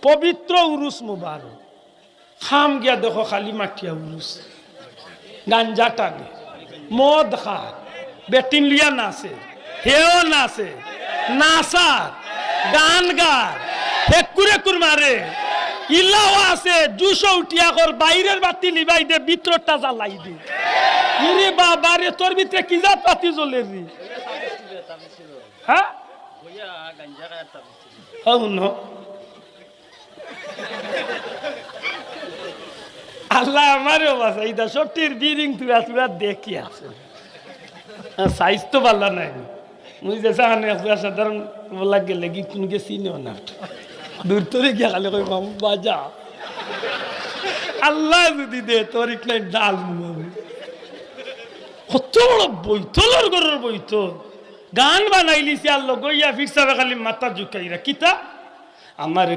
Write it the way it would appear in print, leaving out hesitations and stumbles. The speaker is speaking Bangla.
পবিত্র উরুস মুবারক খাম গিয়া দেখো খালি মাটিয়া উরুস গাঞ্জা টানে মদ খায় বেটিন লিয়া নাচে হেও নাচে নাচার গান গায় হেকুরে কুর মারে ইলাও আছে জুসো উঠিয়া কর বাইরের বাতি লিবাই দে ভিতরটা জ্বালাই দে ইরে বাবা রে তোর ভিতরে কি জাত পাতি জ্বলে রে হ্যাঁ আল্লাহ আমারও বাসা এইটা সবটির বিরিং তুরা তুরা দেখি আছে সাইজ তো ভালো নাই মুই যে সাধারণ বলা গেলে কি কোন গেছি না দূর তোরে গিয়া খালি কই মামু বাজা আল্লাহ যদি দে তোর ইকলাই ডাল কত বড় বইতলর ঘরের বইতল গান বানাইলিছি আর লগইয়া ফিক্সাবে খালি মাথা ঝুঁকাইরা কিতা আমার